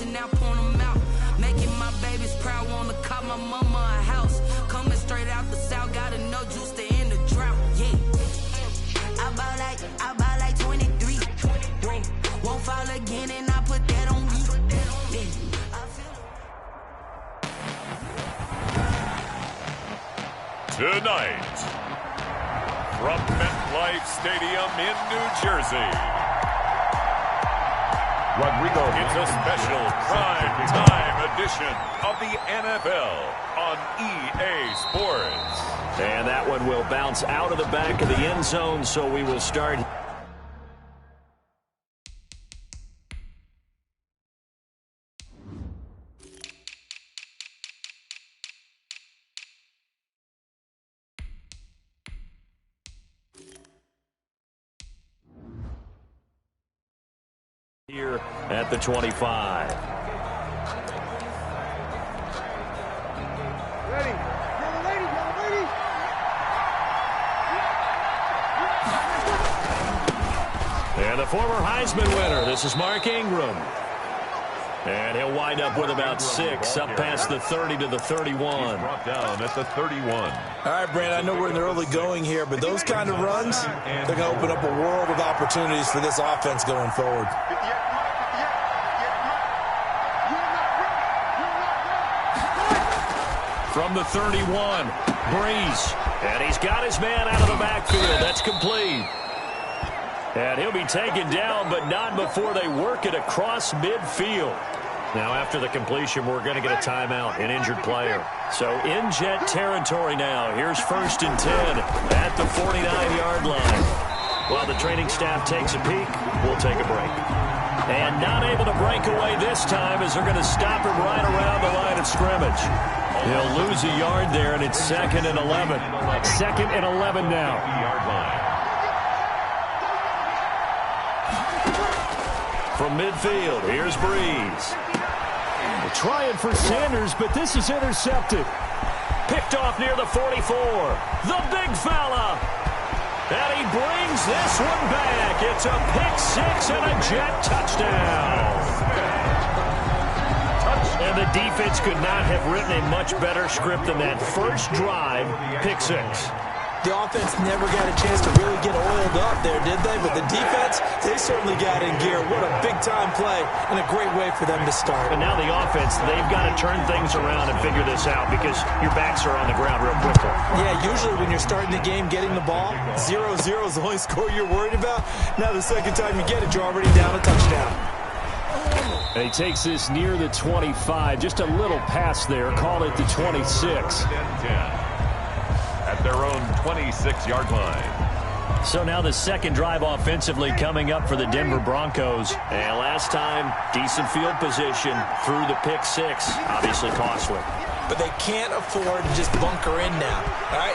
and now point them out. Making my babies proud, wanna call my mama a house. Coming straight out the south, gotta know juice to end the drought. Yeah. I bought like 23. Whoa, won't fall again, and I put that on me. Yeah. Tonight, from MetLife Stadium in New Jersey, it's a special prime time edition of the NFL on EA Sports. And that one will bounce out of the back of the end zone, so we will start here at the 25. And the former Heisman winner, this is Mark Ingram. And he'll wind up with about 6, up past the 30 to the 31. He's brought down at the 31. All right, Brandon, I know we're in the early going here, but those kind of runs, they're going to open up a world of opportunities for this offense going forward. From the 31, Breeze. And he's got his man out of the backfield. That's complete. And he'll be taken down, but not before they work it across midfield. Now, after the completion, we're going to get a timeout, an injured player. So, in Jet territory now. Here's 1st and 10 at the 49-yard line. While the training staff takes a peek, we'll take a break. And not able to break away this time as they're going to stop him right around the line of scrimmage. He'll lose a yard there, and it's 2nd and 11. 2nd and 11 now. From midfield, here's Breeze. They're trying for Sanders, but this is intercepted. Picked off near the 44. The big fella. And he brings this one back. It's a pick 6 and a Jet touchdown. And the defense could not have written a much better script than that. First drive, pick 6. The offense never got a chance to really get oiled up there, did they? But the defense, they certainly got in gear. What a big-time play and a great way for them to start. And now the offense, they've got to turn things around and figure this out because your backs are on the ground real quickly. Yeah, usually when you're starting the game, getting the ball, 0-0 is the only score you're worried about. Now the second time you get it, you're already down a touchdown. And he takes this near the 25, just a little pass there, call it the 26. At their own 26-yard line. So now the second drive offensively coming up for the Denver Broncos. And last time, decent field position through the pick 6, obviously costly. But they can't afford to just bunker in now. All right,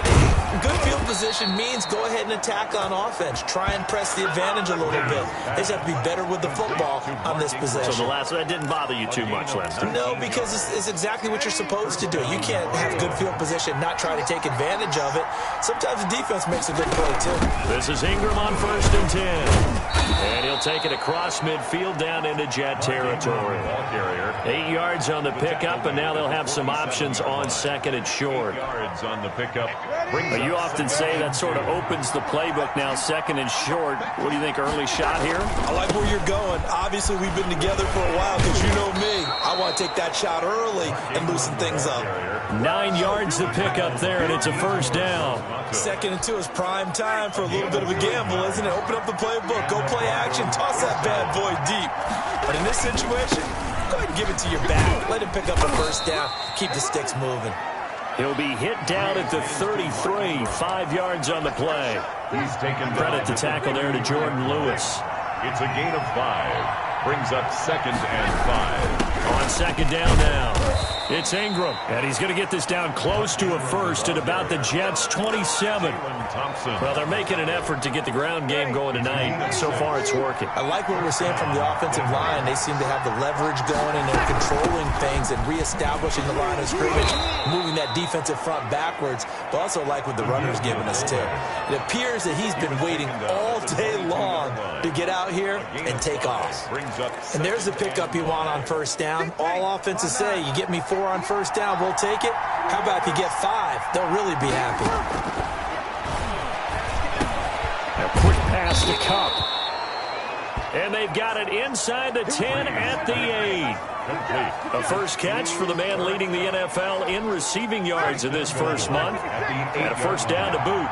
good field position means go ahead and attack on offense. Try and press the advantage a little bit. They just have to be better with the football on this possession. So that didn't bother you too much last time? No, because it's exactly what you're supposed to do. You can't have good field position, not try to take advantage of it. Sometimes the defense makes a good play, too. This is Ingram on 1st and 10. And he'll take it across midfield down into Jet territory. 8 yards on the pickup, and now they'll have some options on 2nd and short. Yards on the pickup. You often say that sort of opens the playbook now, 2nd and short. What do you think, early shot here? I like where you're going. Obviously, we've been together for a while because you know me. I want to take that shot early and loosen things up. 9 yards to pick up there, and it's a 1st down. 2nd and 2 is prime time for a little bit of a gamble, isn't it? Open up the playbook, go play action, toss that bad boy deep. But in this situation, go ahead and give it to your back. Let him pick up a 1st down. Keep the sticks moving. He'll be hit down at the 33, 5 yards on the play. He's taken credit the tackle there to Jordan Lewis. It's a gain of 5. Brings up 2nd and 5. On 2nd down now. It's Ingram, and he's going to get this down close to a first at about the Jets' 27. Well, they're making an effort to get the ground game going tonight. So far, it's working. I like what we're seeing from the offensive line. They seem to have the leverage going, and they're controlling things and reestablishing the line of scrimmage, moving that defensive front backwards, but also like what the runner's giving us, too. It appears that he's been waiting all day long to get out here and take off. And there's the pickup you want on first down. All offenses say, you get me 4 on first down, we'll take it. How about if you get 5? They'll really be happy. A quick pass to Cup. And they've got it inside the 10 at the 8. A first catch for the man leading the NFL in receiving yards in this first month. And a first down to boot.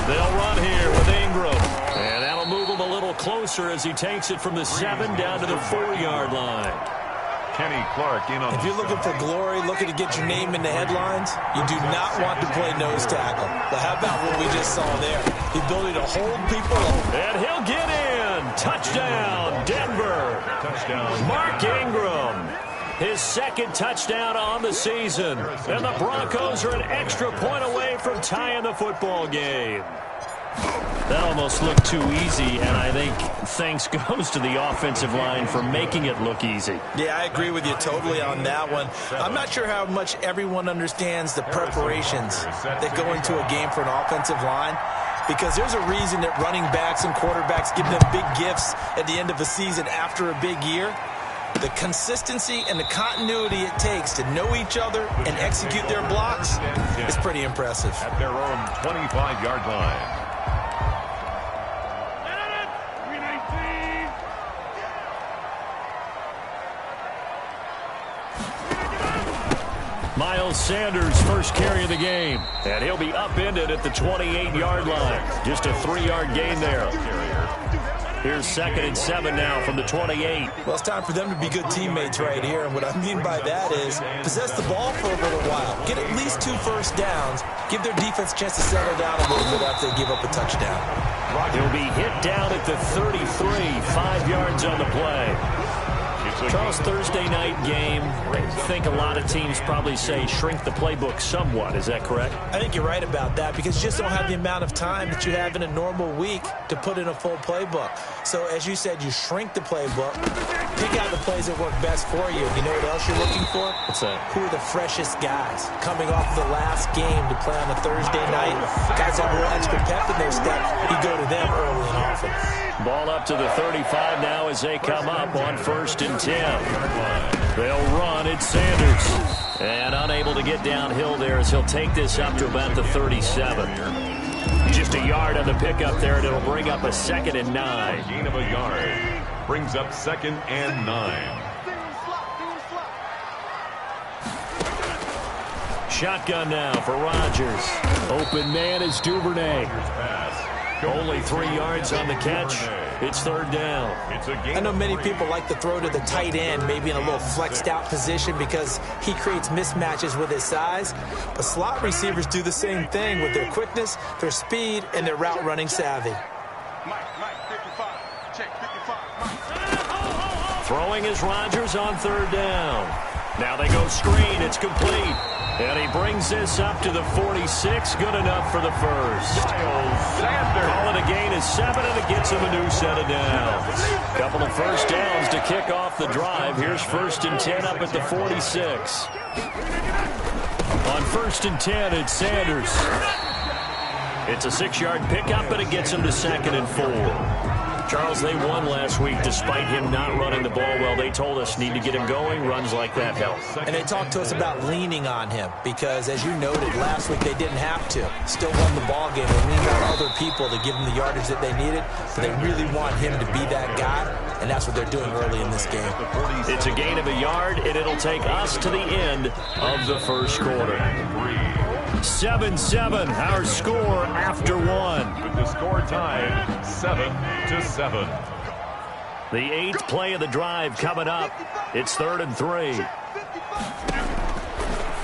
They'll run here with Ingram. And that'll move him a little closer as he takes it from the 7 down to the 4-yard line. Kenny Clark in on. If you're looking for glory, looking to get your name in the headlines, you do not want to play nose tackle. But how about what we just saw there? The ability to hold people up. And he'll get in. Touchdown, Denver. Touchdown. Mark Ingram. His second touchdown on the season. And the Broncos are an extra point away from tying the football game. That almost looked too easy, and I think thanks goes to the offensive line for making it look easy. Yeah, I agree with you totally on that one. I'm not sure how much everyone understands the preparations that go into a game for an offensive line, because there's a reason that running backs and quarterbacks give them big gifts at the end of a season after a big year. The consistency and the continuity it takes to know each other and execute their blocks is pretty impressive. At their own 25-yard line. Miles Sanders, first carry of the game. And he'll be upended at the 28-yard line. Just a 3-yard gain there. Here's 2nd and 7 now from the 28. Well, it's time for them to be good teammates right here. And what I mean by that is possess the ball for a little while. Get at least 2 first downs. Give their defense a chance to settle down a little bit after they give up a touchdown. He'll be hit down at the 33, 5 yards on the play. Charles, Thursday night game, I think a lot of teams probably say shrink the playbook somewhat. Is that correct? I think you're right about that, because you just don't have the amount of time that you have in a normal week to put in a full playbook. So, as you said, you shrink the playbook, pick out the plays that work best for you. You know what else you're looking for? What's that? Who are the freshest guys coming off of the last game to play on a Thursday night? Guys that have a little extra pep in their step, you go to them early and often. Ball up to the 35 now as they come up on 1st and 10. They'll run. It's Sanders. And unable to get downhill there as he'll take this up to about the 37. Just a yard on the pickup there, and it'll bring up a 2nd and 9. Gain of a yard. Brings up 2nd and 9. Shotgun now for Rodgers. Open man is Duvernay. Only 3 yards on the catch. It's 3rd down. I know many people like to throw to the tight end, maybe in a little flexed out position because he creates mismatches with his size. But slot receivers do the same thing with their quickness, their speed, and their route running savvy. Throwing is Rodgers on 3rd down. Now they go screen. It's complete. And he brings this up to the 46. Good enough for the first. Call it a gain of 7, and it gets him a new set of downs. Couple of first downs to kick off the drive. Here's 1st and 10 up at the 46. On 1st and 10, it's Sanders. It's a 6-yard pickup, but it gets him to 2nd and 4. Charles, they won last week despite him not running the ball well. They told us need to get him going. Runs like that help. And they talked to us about leaning on him because, as you noted, last week they didn't have to. Still won the ball game. They leaned on other people to give them the yardage that they needed. But they really want him to be that guy, and that's what they're doing early in this game. It's a gain of a yard, and it'll take us to the end of the first quarter. 7-7, our score after 1. With the score tied 7-7. The 8th play of the drive coming up. It's 3rd and 3.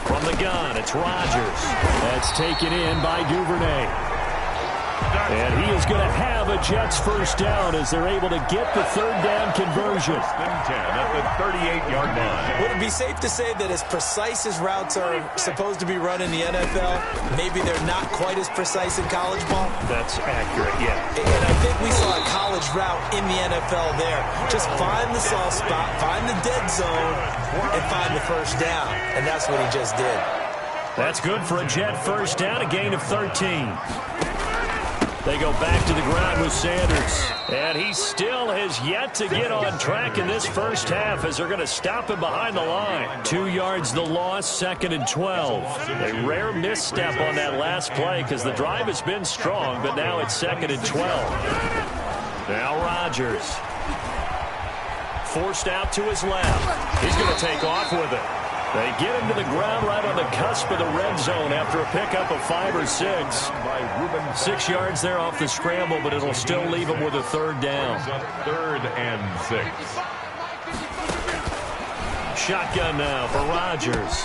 From the gun, it's Rodgers. That's taken in by Duvernay. And he is going to have a Jets first down as they're able to get the third down conversion. 10 at the 38-yard line. Would it be safe to say that as precise as routes are supposed to be run in the NFL, maybe they're not quite as precise in college ball? That's accurate, yeah. And I think we saw a college route in the NFL there. Just find the soft spot, find the dead zone, and find the first down. And that's what he just did. That's good for a Jet first down, a gain of 13. They go back to the ground with Sanders. And he still has yet to get on track in this first half as they're going to stop him behind the line. 2 yards the loss, 2nd and 12. A rare misstep on that last play because the drive has been strong, but now it's 2nd and 12. Now Rodgers. Forced out to his left. He's going to take off with it. They get him to the ground right on the cusp of the red zone after a pickup of 5 or 6. 6 yards there off the scramble, but it'll still leave him with a third down. 3rd and 6. Shotgun now for Rodgers.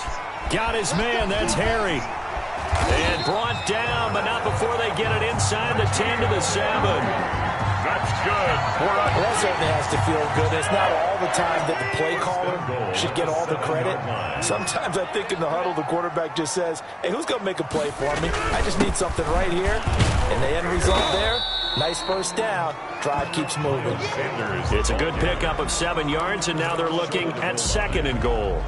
Got his man, that's Harry. And brought down, but not before they get it inside the 10 to the 7. That's good. Well, that certainly has to feel good. It's not all the time that the play caller should get all the credit. Sometimes I think in the huddle, the quarterback just says, hey, who's going to make a play for me? I just need something right here. And the end result there, nice first down. Drive keeps moving. It's a good pickup of 7 yards, and now they're looking at 2nd and goal.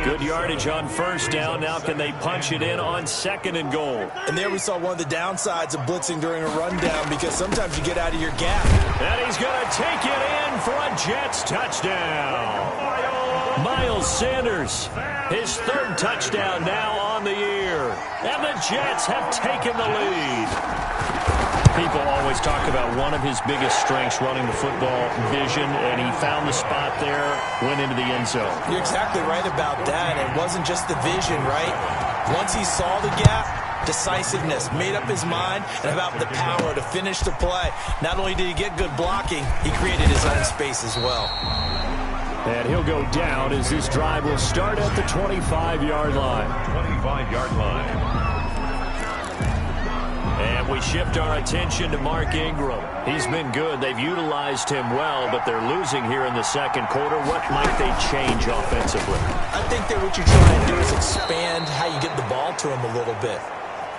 Good yardage on first down. Now can they punch it in on 2nd and goal? And there we saw one of the downsides of blitzing during a rundown because sometimes you get out of your gap. And he's going to take it in for a Jets touchdown. Miles Sanders, his 3rd touchdown now on the year. And the Jets have taken the lead. People always talk about one of his biggest strengths running the football, vision, and he found the spot there, went into the end zone. You're exactly right about that. It wasn't just the vision, right? Once he saw the gap, decisiveness, made up his mind, and about the power to finish the play. Not only did he get good blocking, he created his own space as well. And he'll go down as this drive will start at the 25-yard line. 25-yard line. And we shift our attention to Mark Ingram. He's been good. They've utilized him well, but they're losing here in the 2nd quarter. What might they change offensively? I think that what you're trying to do is expand how you get the ball to him a little bit.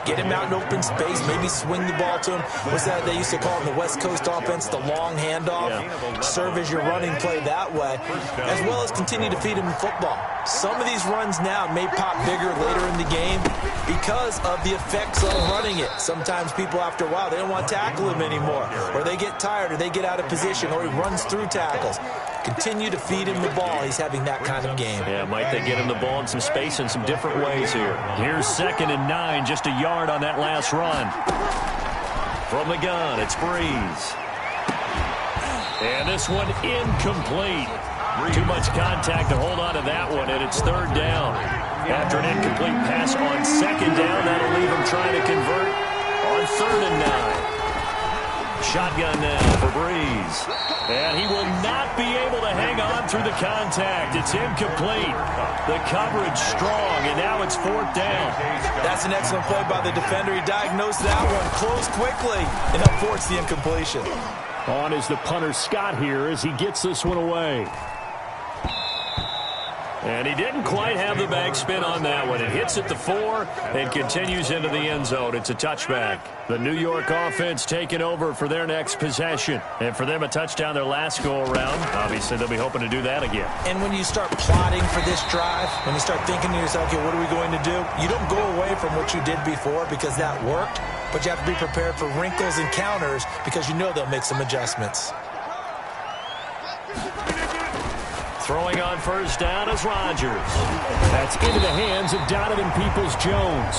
Get him out in open space, maybe swing the ball to him. What's that they used to call in the West Coast offense, the long handoff? Yeah. Serve as your running play that way, as well as continue to feed him the football. Some of these runs now may pop bigger later in the game because of the effects of running it. Sometimes people, after a while, they don't want to tackle him anymore, or they get tired, or they get out of position, or he runs through tackles. Continue to feed him the ball. He's having that kind of game. Yeah, might they get him the ball in some space in some different ways here. Here's 2nd and 9, just a yard on that last run. From the gun, it's Breeze. And this one incomplete. Too much contact to hold on to that one, and it's 3rd down. After an incomplete pass on 2nd down, that'll leave him trying to convert on 3rd and 9. Shotgun now for Breeze. And he will not be able to hang on through the contact. It's incomplete. The coverage strong, and now it's 4th down. That's an excellent play by the defender. He diagnosed that one, closed quickly, and up forced the incompletion. On is the punter Scott here as he gets this one away. And he didn't quite have the backspin on that one. It hits at the 4 and continues into the end zone. It's a touchback. The New York offense taking over for their next possession. And for them, a touchdown their last go-around. Obviously, they'll be hoping to do that again. And when you start plotting for this drive, when you start thinking to yourself, okay, what are we going to do? You don't go away from what you did before because that worked, but you have to be prepared for wrinkles and counters because you know they'll make some adjustments. Throwing on first down is Rodgers. That's into the hands of Donovan Peoples-Jones.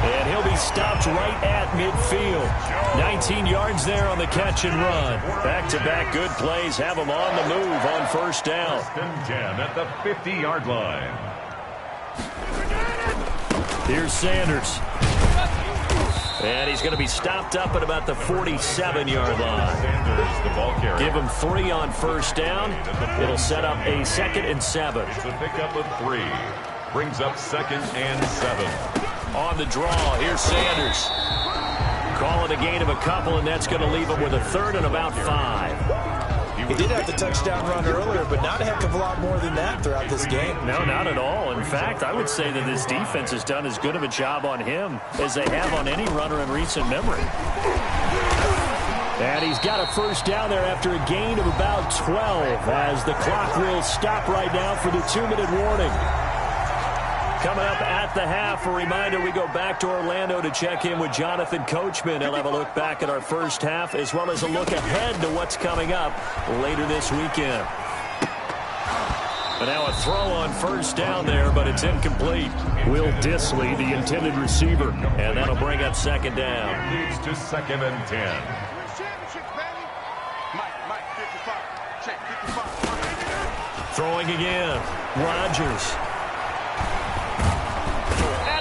And he'll be stopped right at midfield. 19 yards there on the catch and run. Back-to-back good plays have him on the move on first down. 10 at the 50-yard line. Here's Sanders. And he's going to be stopped up at about the 47-yard line. Give him 3 on first down. It'll set up a 2nd and 7. It's a pickup of 3. Brings up 2nd and 7. On the draw, here's Sanders. Caught call it a gain of a couple, and that's going to leave him with a third and about 5. He did have the touchdown run earlier, but not a heck of a lot more than that throughout this game. No, not at all. In fact, I would say that this defense has done as good of a job on him as they have on any runner in recent memory. And he's got a first down there after a gain of about 12 as the clock will stop right now for the 2-minute warning. Coming up at the half, a reminder, we go back to Orlando to check in with Jonathan Coachman. He'll have a look back at our first half as well as a look ahead to what's coming up later this weekend. But now a throw on first down there, but it's incomplete. Will Disley, the intended receiver, and that'll bring up second down. Leads to 2nd and 10. Throwing again, Rodgers.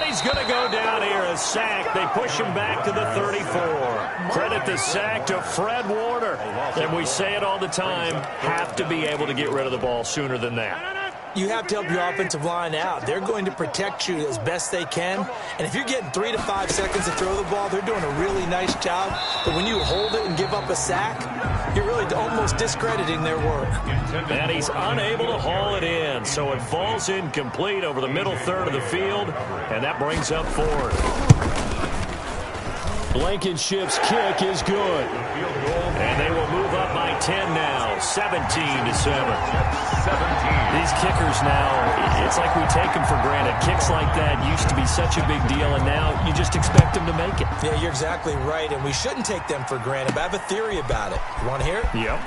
He's going to go down here, a sack. They push him back to the 34. Credit the sack to Fred Warner. And we say it all the time, have to be able to get rid of the ball sooner than that. You have to help your offensive line out. They're going to protect you as best they can. And if you're getting 3 to 5 seconds to throw the ball, they're doing a really nice job. But when you hold it and give up a sack, you're really almost discrediting their work. And he's unable to haul it in. So it falls incomplete over the middle third of the field. And that brings up 4th. Blankenship's kick is good. And they will move up by 10 now, 17-7. These kickers now, it's like we take them for granted. Kicks like that used to be such a big deal, and now you just expect them to make it. Yeah, you're exactly right, and we shouldn't take them for granted, but I have a theory about it. You want to hear it? Yep.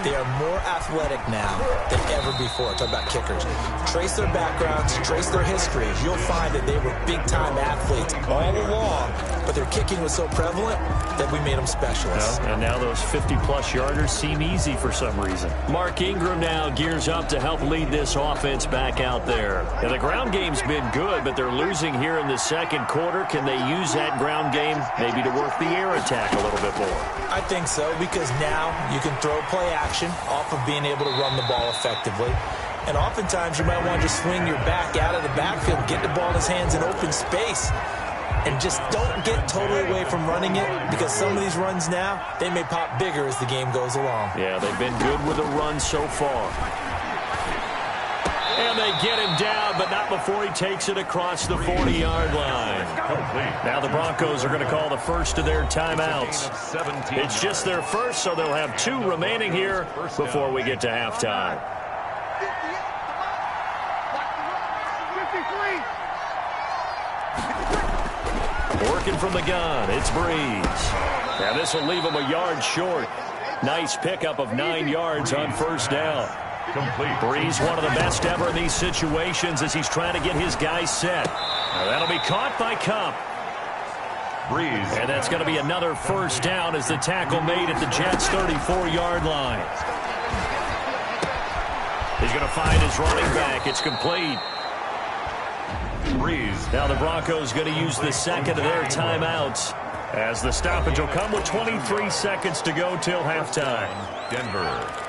They are more athletic now than ever before. Talk about kickers. Trace their backgrounds, trace their histories. You'll find that they were big-time athletes all along, but their kicking was so prevalent that we made them specialists. And now those 50-plus yarders seem easy for some reason. Mark Ingram now gears up to help lead this offense back out there. And the ground game's been good, but they're losing here in the second quarter. Can they use that ground game maybe to work the air attack a little bit more? I think so, because now you can throw play action off of being able to run the ball effectively. And oftentimes you might want to just swing your back out of the backfield, get the ball in his hands in open space, and just don't get totally away from running it, because some of these runs now, they may pop bigger as the game goes along. Yeah, they've been good with the run so far. And they get him down, but not before he takes it across the 40-yard line. Now the Broncos are going to call the first of their timeouts. It's just their first, so they'll have 2 remaining here before we get to halftime. Working from the gun, it's Breeze. Now this will leave him a yard short. Nice pickup of 9 yards on first down. Complete. Breeze, one of the best ever in these situations as he's trying to get his guys set. Now that'll be caught by Cup. Breeze. And that's going to be another first down as the tackle made at the Jets' 34-yard line. He's going to find his running back. It's complete. Breeze. Now the Broncos going to use the second of their timeouts as the stoppage will come with 23 seconds to go till halftime. Denver.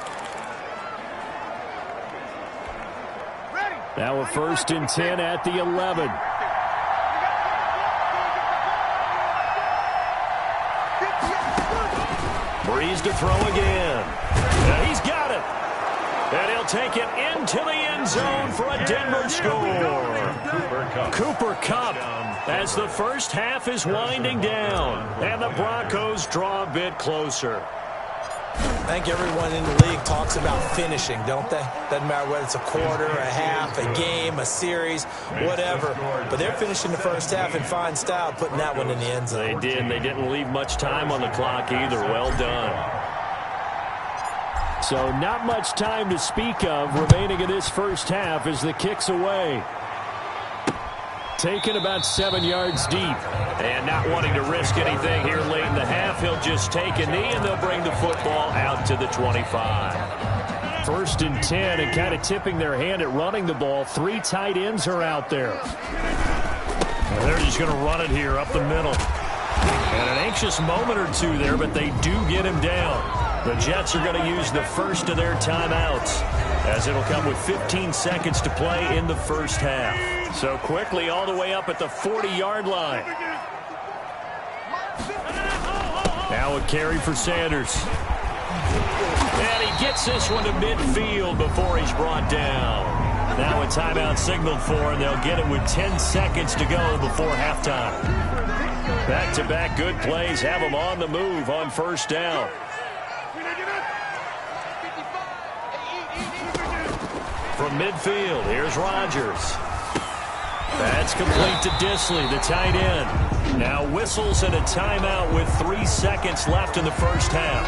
Now a 1st and 10 at the 11. Breeze to throw again. And he's got it. And he'll take it into the end zone for a Denver score. Cooper Kupp as the first half is winding down. And the Broncos draw a bit closer. I think everyone in the league talks about finishing, don't they? Doesn't matter whether it's a quarter, a half, a game, a series, whatever. But they're finishing the first half in fine style, putting that one in the end zone. They did, and they didn't leave much time on the clock either. Well done. So not much time to speak of remaining in this first half as the kick's away. Taken about 7 yards deep. And not wanting to risk anything here late in the half, he'll just take a knee and they'll bring the football out to the 25. 1st and 10, and kind of tipping their hand at running the ball. 3 tight ends are out there. And they're just going to run it here up the middle. And an anxious moment or 2 there, but they do get him down. The Jets are going to use the first of their timeouts as it'll come with 15 seconds to play in the first half. So quickly all the way up at the 40-yard line. Now a carry for Sanders. And he gets this one to midfield before he's brought down. Now a timeout signaled for, and they'll get it with 10 seconds to go before halftime. Back-to-back good plays have them on the move on first down. From midfield, here's Rodgers. That's complete to Disley, the tight end. Now whistles and a timeout with 3 seconds left in the first half.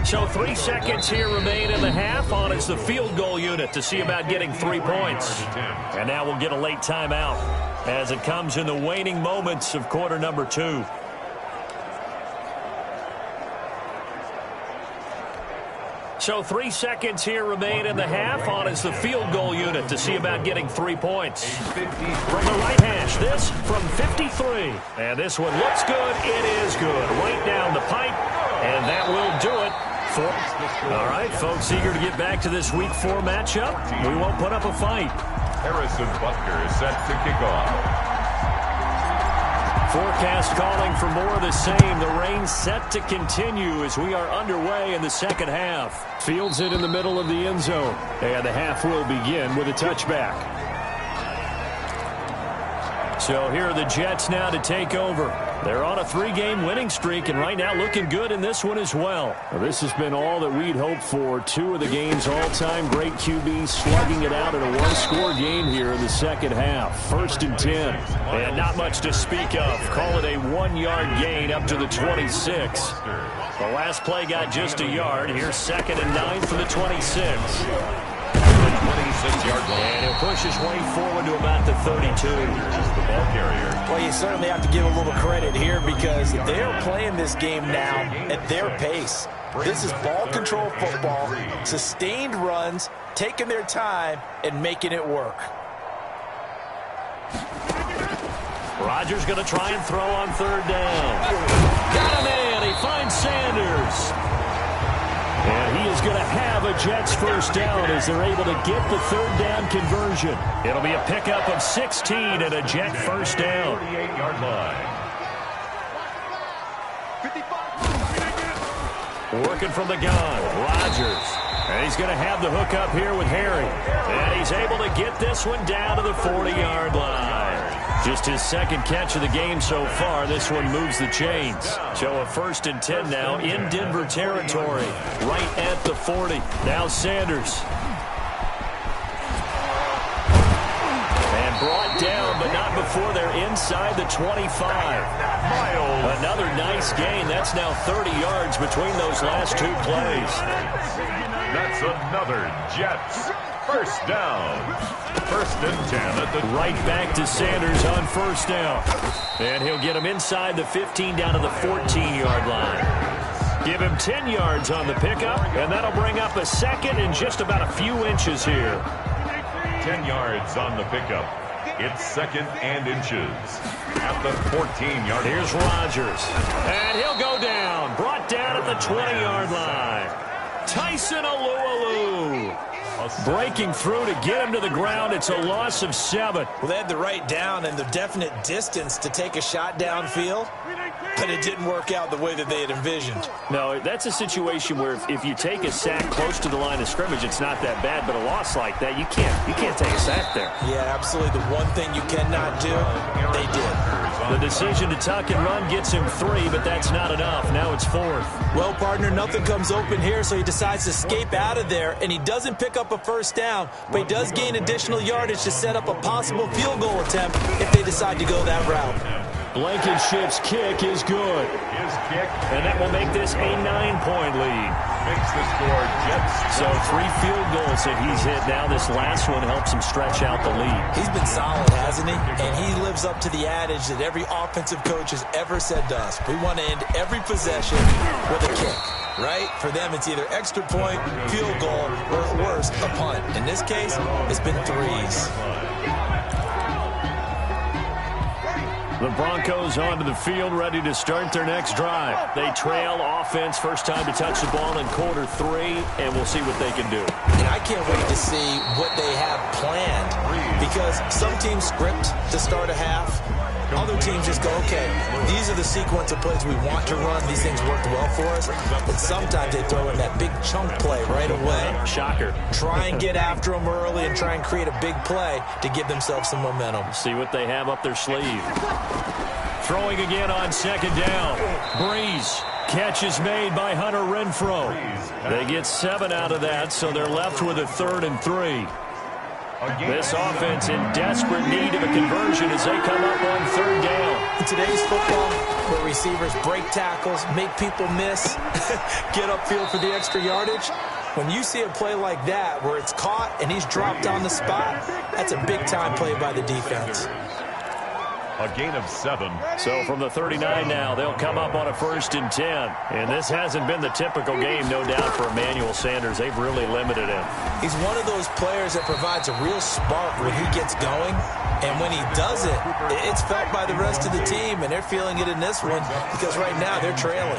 So 3 seconds here remain in the half. On is the field goal unit to see about getting 3 points. And now we'll get a late timeout as it comes in the waning moments of quarter number 2. So 3 seconds here remain in the half. On is the field goal unit to see about getting 3 points. From the right hash, this from 53. And this one looks good. It is good. Right down the pipe. And that will do it. All right, folks, eager to get back to this Week 4 matchup. We won't put up a fight. Harrison Butker is set to kick off. Forecast calling for more of the same. The rain set to continue as we are underway in the second half. Fields it in the middle of the end zone. And the half will begin with a touchback. So here are the Jets now to take over. They're on a 3-game winning streak, and right now looking good in this one as well. This has been all that we'd hoped for. 2 of the game's all-time great QBs slugging it out in a one-score game here in the second half. 1st and 10. And not much to speak of. Call it a 1-yard gain up to the 26. The last play got just a yard. Here's 2nd and 9 for the 26. 26-yard line. And he'll push his way forward to about the 32. Is the ball carrier. Well, you certainly have to give a little credit here because they're playing this game now at their pace. This is ball control football, sustained runs, taking their time, and making it work. Rodgers going to try and throw on 3rd down. Got him in. He finds Sanders. And he is going to have a Jets first down as they're able to get the 3rd down conversion. It'll be a pickup of 16 and a Jet first down. 38-yard line. Working from the gun, Rodgers. And he's going to have the hook up here with Harry. And he's able to get this one down to the 40-yard line. Just his 2nd catch of the game so far. This one moves the chains. So a 1st and 10 now in Denver territory. Right at the 40. Now Sanders. And brought down, but not before they're inside the 25. Another nice gain. That's now 30 yards between those last 2 plays. That's another Jets first down. 1st and 10 at the right back to Sanders on 1st down. And he'll get him inside the 15 down to the 14-yard line. Give him 10 yards on the pickup, and that'll bring up a 2nd and just about a few inches here. 10 yards on the pickup. It's 2nd and inches at the 14-yard line. Here's Rodgers. And he'll go down. Brought down at the 20-yard line. Tyson Alualu. Breaking through to get him to the ground. It's a loss of 7. Well, they had the right down and the definite distance to take a shot downfield, but it didn't work out the way that they had envisioned. No, that's a situation where if you take a sack close to the line of scrimmage, it's not that bad, but a loss like that, you can't take a sack there. Yeah, absolutely. The one thing you cannot do, they did. The decision to tuck and run gets him 3, but that's not enough. Now it's 4th. Well, partner, nothing comes open here, so he decides to escape out of there, and he doesn't pick up a 1st down, but he does gain additional yardage to set up a possible field goal attempt if they decide to go that route. Blankenship's kick is good. His kick. And that will make this a 9-point lead. Makes the score Jets. So 3 field goals that he's hit now. This last one helps him stretch out the lead. He's been solid, hasn't he? And he lives up to the adage that every offensive coach has ever said to us. We want to end every possession with a kick, right? For them, it's either extra point, field goal, or at worst, a punt. In this case, it's been 3s. The Broncos onto the field, ready to start their next drive. They trail offense, first time to touch the ball in quarter 3, and we'll see what they can do. And I can't wait to see what they have planned, because some teams script to start a half. Other teams just go, okay, these are the sequence of plays we want to run. These things worked well for us. But sometimes they throw in that big chunk play right away. Shocker. Try and get after them early and try and create a big play to give themselves some momentum. See what they have up their sleeve. Throwing again on second down. Breeze. Catch is made by Hunter Renfrow. They get 7 out of that, so they're left with a 3rd and 3. This offense in desperate need of a conversion as they come up on 3rd down. In today's football, where receivers break tackles, make people miss, get upfield for the extra yardage, when you see a play like that where it's caught and he's dropped on the spot, that's a big-time play by the defense. A gain of 7. So from the 39 now, they'll come up on a 1st and 10. And this hasn't been the typical game, no doubt, for Emmanuel Sanders. They've really limited him. He's one of those players that provides a real spark when he gets going. And when he does it, it's felt by the rest of the team. And they're feeling it in this one because right now they're trailing.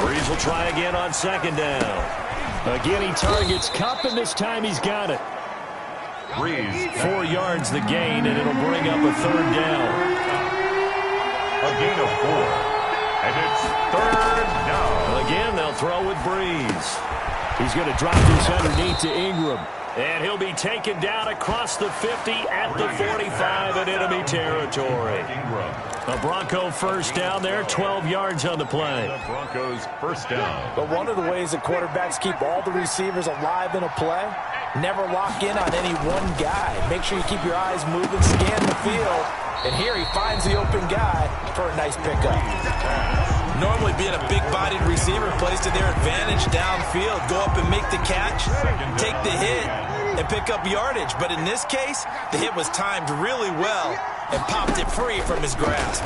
Breeze will try again on 2nd down. Again, he targets Kupp, and this time he's got it. Breeze. 4 yards the gain, and it'll bring up a 3rd down. A gain of 4. And it's 3rd down. Again, they'll throw with Breeze. He's going to drop this underneath to Ingram. And he'll be taken down across the 50 at the 45 in enemy territory. A Bronco 1st down there, 12 yards on the play. The Broncos 1st down. But one of the ways that quarterbacks keep all the receivers alive in a play, never lock in on any one guy. Make sure you keep your eyes moving, scan the field. And here he finds the open guy for a nice pickup. Normally being a big-bodied receiver plays to their advantage downfield. Go up and make the catch, take the hit, and pick up yardage. But in this case, the hit was timed really well and popped it free from his grasp.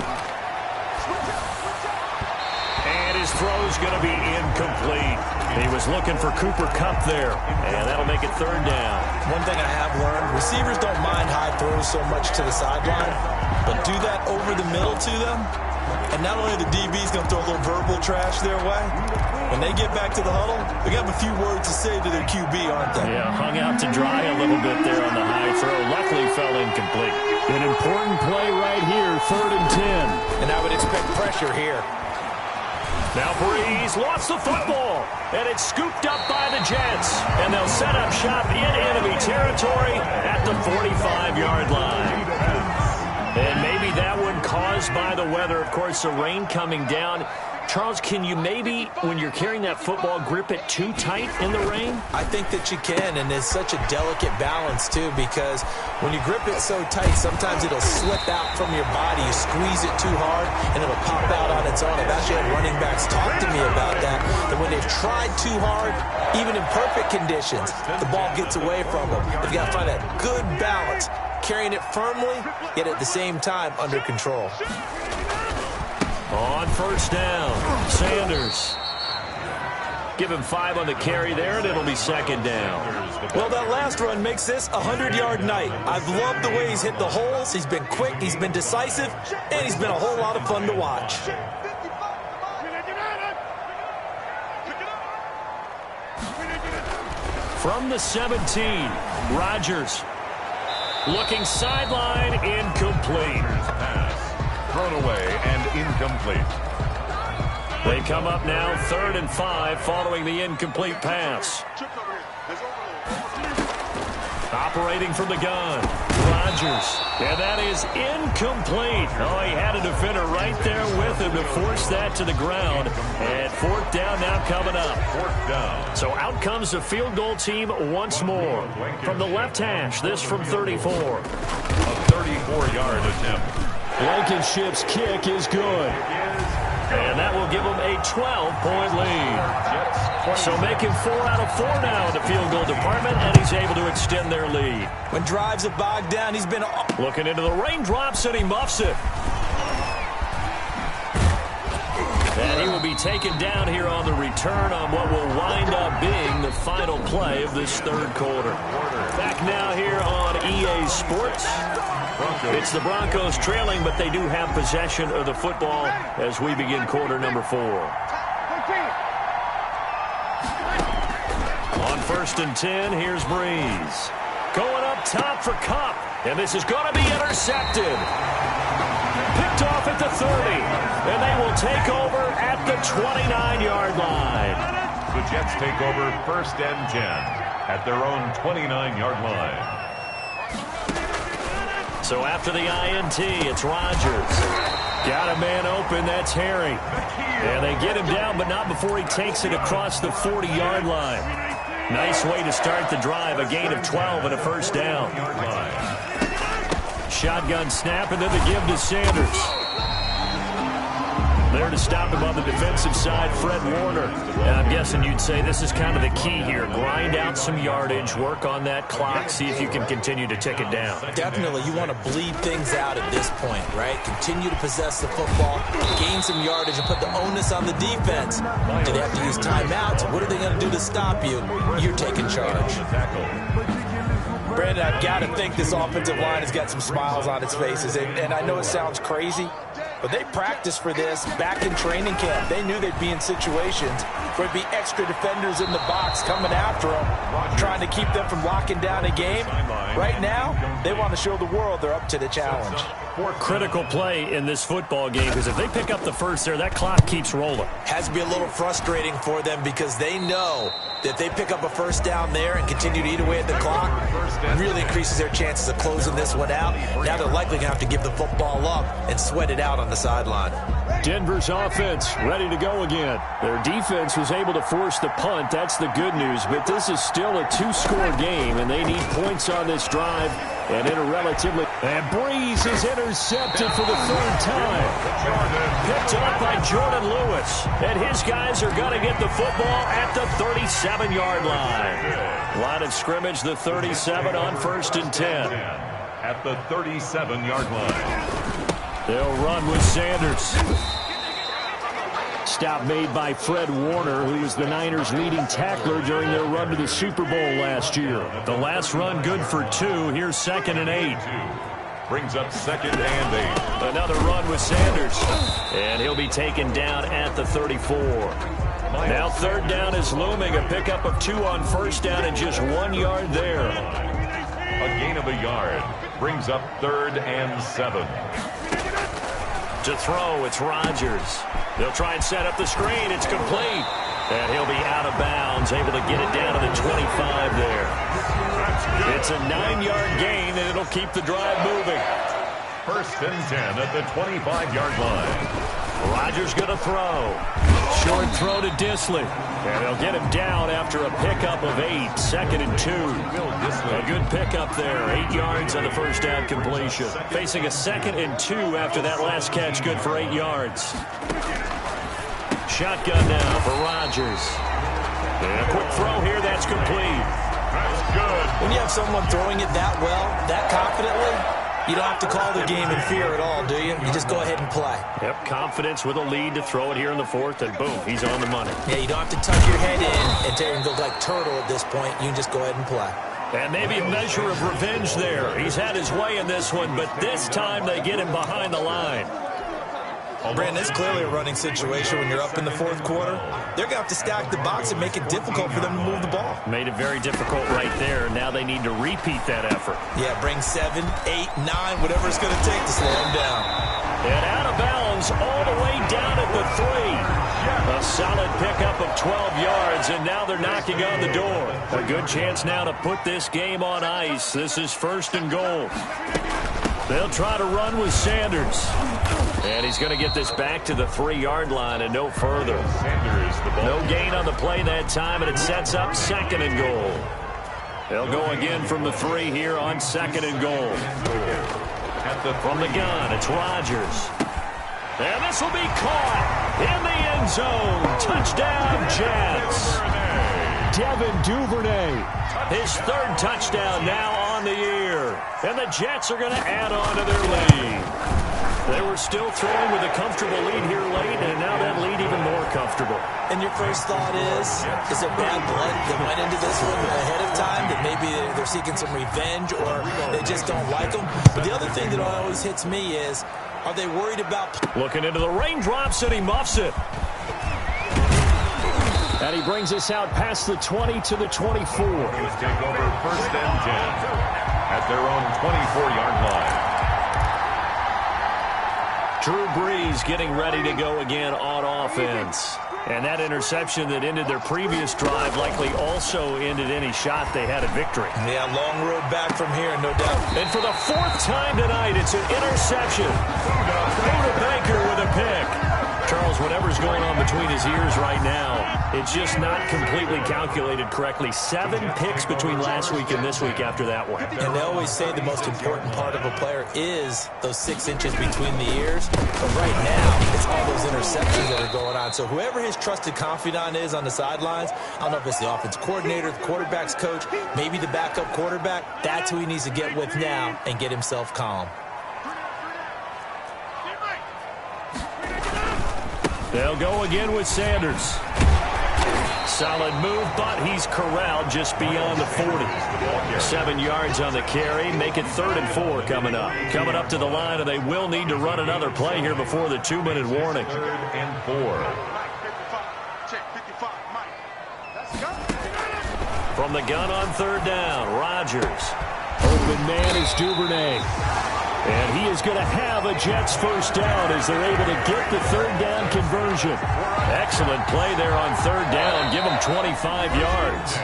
And his throw's going to be incomplete. He was looking for Cooper Kupp there, and that'll make it 3rd down. One thing I have learned, receivers don't mind high throws so much to the sideline, but do that over the middle to them, and not only the DB's going to throw a little verbal trash their way, when they get back to the huddle, they have a few words to say to their QB, aren't they? Yeah, hung out to dry a little bit there on the high throw. Luckily fell incomplete. An important play right here, 3rd and 10. And I would expect pressure here. Now Breeze lost the football, and it's scooped up by the Jets. And they'll set up shop in enemy territory at the 45-yard line. And maybe that one caused by the weather. Of course, the rain coming down. Charles, can you maybe, when you're carrying that football, grip it too tight in the rain? I think that you can, and it's such a delicate balance, too, because when you grip it so tight, sometimes it'll slip out from your body. You squeeze it too hard, and it'll pop out on its own. I've actually had running backs talk to me about that when they've tried too hard, even in perfect conditions, the ball gets away from them. They've got to find that good balance, carrying it firmly, yet at the same time under control. On 1st down, Sanders. Give him 5 on the carry there, and it'll be 2nd down. Well, that last run makes this a 100-yard night. I've loved the way he's hit the holes. He's been quick, he's been decisive, and he's been a whole lot of fun to watch. From the 17, Rodgers. Looking sideline, incomplete. Thrown away and incomplete. They come up now 3rd and 5 following the incomplete pass. Operating from the gun, Rodgers. And that is incomplete. Oh, he had a defender right there with him to force that to the ground. And 4th down now coming up. 4th down. So out comes the field goal team once more. From the left hash, this from 34. A 34-yard attempt. Blankenship's kick is good. And that will give them a 12-point lead. So making 4 out of 4 now in the field goal department, and he's able to extend their lead. When drives have bogged down, he's been looking into the raindrops, and he muffs it. And he will be taken down here on the return on what will wind up being the final play of this 3rd quarter. Back now here on EA sports. It's the Broncos trailing, but they do have possession of the football as we begin quarter number 4. On 1st and 10, here's Breeze. Going up top for Kupp, and this is going to be intercepted. Picked off at the 30, and they will take over at the 29-yard line. The Jets take over 1st and 10 at their own 29-yard line. So after the INT, it's Rodgers. Got a man open, that's Harry. And they get him down, but not before he takes it across the 40-yard line. Nice way to start the drive, a gain of 12 and a first down. Shotgun snap, and then the give to Sanders. There to stop him on the defensive side, Fred Warner. And I'm guessing you'd say this is kind of the key here. Grind out some yardage, work on that clock, see if you can continue to tick it down. Definitely. You want to bleed things out at this point, right? Continue to possess the football, gain some yardage, and put the onus on the defense. Do they have to use timeouts? What are they going to do to stop you? You're taking charge. Brandon, I've got to think this offensive line has got some smiles on its faces. And I know it sounds crazy, but they practiced for this back in training camp. They knew they'd be in situations where there'd be extra defenders in the box coming after them, trying to keep them from locking down a game. Right now, they want to show the world they're up to the challenge. Critical play in this football game, because if they pick up the first there, that clock keeps rolling. Has to be a little frustrating for them because they know that if they pick up a first down there and continue to eat away at the clock, really increases their chances of closing this one out. Now they're likely going to have to give the football up and sweat it out on the sideline. Denver's offense ready to go again. Their defense was able to force the punt. That's the good news, but this is still a two-score game, and they need points on this drive. And in a relatively... And Breeze is intercepted for the 3rd time. Picked up by Jordan Lewis. And his guys are going to get the football at the 37-yard line. Line of scrimmage, the 37 on 1st and 10. At the 37-yard line. They'll run with Sanders. Stop made by Fred Warner, who was the Niners' leading tackler during their run to the Super Bowl last year. The last run good for 2. Here's 2nd and 8. Brings up 2nd and 8. Another run with Sanders. And he'll be taken down at the 34. Now 3rd down is looming. A pickup of 2 on 1st down and just 1 yard there. A gain of a yard. Brings up 3rd and 7. To throw, it's Rodgers. They'll try and set up the screen. It's complete. And he'll be out of bounds, able to get it down to the 25 there. It's a 9-yard gain, and it'll keep the drive moving. 1st and 10 at the 25-yard line. Rodgers going to throw. Short throw to Disley. And they'll get him down after a pickup of 8. 2nd and 2. A good pickup there. 8 yards on the first down completion. Facing a 2nd and 2 after that last catch. Good for 8 yards. Shotgun now for Rodgers. And a quick throw here. That's complete. That's good. When you have someone throwing it that well, that confidently, you don't have to call the game in fear at all, do you? You just go ahead and play. Yep, confidence with a lead to throw it here in the 4th, and boom, he's on the money. Yeah, you don't have to tuck your head in and tear and go like turtle at this point. You can just go ahead and play. And maybe a measure of revenge there. He's had his way in this one, but this time they get him behind the line. Brandon, it's clearly a running situation when you're up in the 4th quarter. They're going to have to stack the box and make it difficult for them to move the ball. Made it very difficult right there. Now they need to repeat that effort. Yeah, bring 7, 8, 9, whatever it's going to take to slow them down. And out of bounds all the way down at the 3. A solid pickup of 12 yards, and now they're knocking on the door. A good chance now to put this game on ice. This is 1st and goal. They'll try to run with Sanders. And he's going to get this back to the 3-yard line and no further. No gain on the play that time, and it sets up 2nd and goal. They'll go again from the 3 here on 2nd and goal. From the gun, it's Rodgers. And this will be caught in the end zone. Touchdown, Jets. Devin Duvernay. His 3rd touchdown now on the year. And the Jets are going to add on to their lead. They were still throwing with a comfortable lead here late, and now that lead even more comfortable. And your first thought is it bad blood that went into this one ahead of time, that maybe they're seeking some revenge or they just don't like them? But the other thing that always hits me is, are they worried about... Looking into the raindrops, and he muffs it. And he brings us out past the 20 to the 24. Take over first and 10 at their own 24-yard line. Drew Brees getting ready to go again on offense. And that interception that ended their previous drive likely also ended any shot they had at victory. Yeah, long road back from here, no doubt. And for the fourth time tonight, it's an interception. Buda Baker with a pick. Charles, whatever's going on between his ears right now, it's just not completely calculated correctly. 7 picks between last week and this week after that one. And they always say the most important part of a player is those 6 inches between the ears. But right now, it's all those interceptions that are going on. So whoever his trusted confidant is on the sidelines, I don't know if it's the offense coordinator, the quarterback's coach, maybe the backup quarterback, that's who he needs to get with now and get himself calm. They'll go again with Sanders. Solid move, but he's corralled just beyond the 40. 7 yards on the carry. Make it 3rd and 4 coming up. Coming up to the line, and they will need to run another play here before the 2-minute warning. 3rd and 4. From the gun on 3rd down, Rodgers. Open man is Duvernay. And he is going to have a Jets first down as they're able to get the 3rd down conversion. Excellent play there on 3rd down. Give them 25 yards.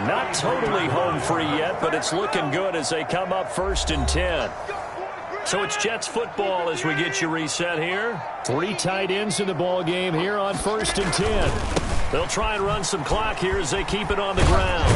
Not totally home free yet, but it's looking good as they come up 1st and 10. So it's Jets football as we get you reset here. 3 tight ends in the ball game here on 1st and 10. They'll try and run some clock here as they keep it on the ground.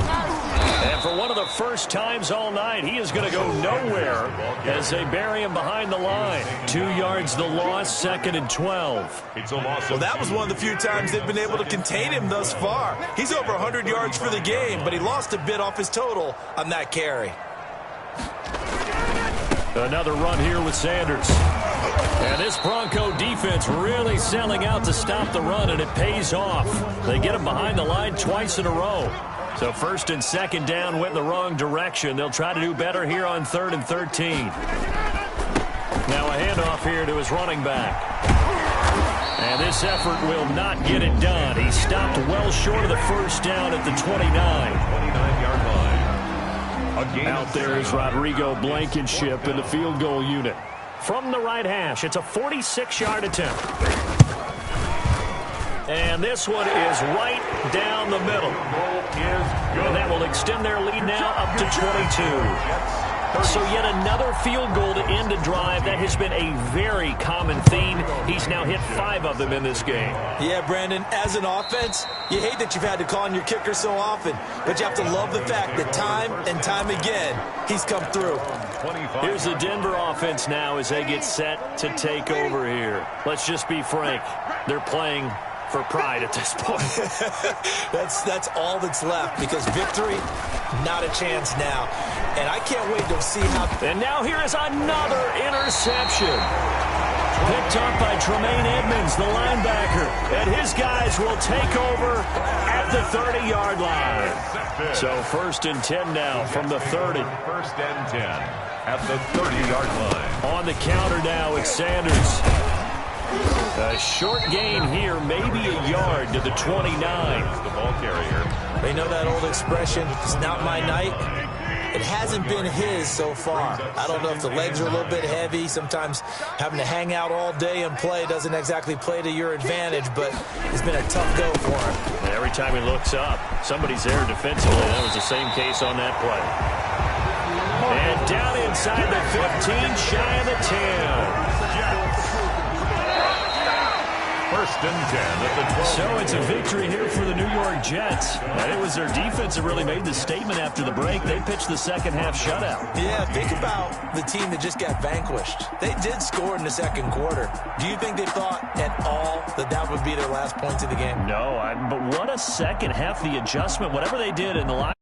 And for one of the first times all night, he is going to go nowhere as they bury him behind the line. 2 yards the loss, 2nd and 12. Well, that was one of the few times they've been able to contain him thus far. He's over 100 yards for the game, but he lost a bit off his total on that carry. Another run here with Sanders. And this Bronco defense really selling out to stop the run, and it pays off. They get him behind the line twice in a row. So 1st and 2nd down went in the wrong direction. They'll try to do better here on 3rd and 13. Now a handoff here to his running back. And this effort will not get it done. He stopped well short of the first down at the 29-yard line. Out there is Rodrigo Blankenship in the field goal unit. From the right hash, it's a 46-yard attempt. And this one is right down the middle. And that will extend their lead now up to 22. So yet another field goal to end a drive. That has been a very common theme. He's now hit 5 of them in this game. Yeah, Brandon, as an offense, you hate that you've had to call on your kicker so often, but you have to love the fact that time and time again, he's come through. Here's the Denver offense now as they get set to take over here. Let's just be frank. They're playing for pride at this point. That's all that's left, because victory, not a chance now. And I can't wait to see how... And now here is another interception. Picked up by Tremaine Edmonds, the linebacker. And his guys will take over at the 30-yard line. So 1st and 10 now from the 30. 1st and 10 at the 30-yard line. On the counter now, it's Sanders. A short gain here, maybe a yard to the 29. The ball carrier. They know that old expression, it's not my night. It hasn't been his so far. I don't know if the legs are a little bit heavy. Sometimes having to hang out all day and play doesn't exactly play to your advantage, but it's been a tough go for him. And every time he looks up, somebody's there defensively. That was the same case on that play. And down inside the 15, shy of the 10. 1st and 10 at the 12. So it's a victory here for the New York Jets. And it was their defense that really made the statement after the break. They pitched the second half shutout. Yeah, think about the team that just got vanquished. They did score in the 2nd quarter. Do you think they thought at all that that would be their last points of the game? No, but what a second half, the adjustment, whatever they did in the line.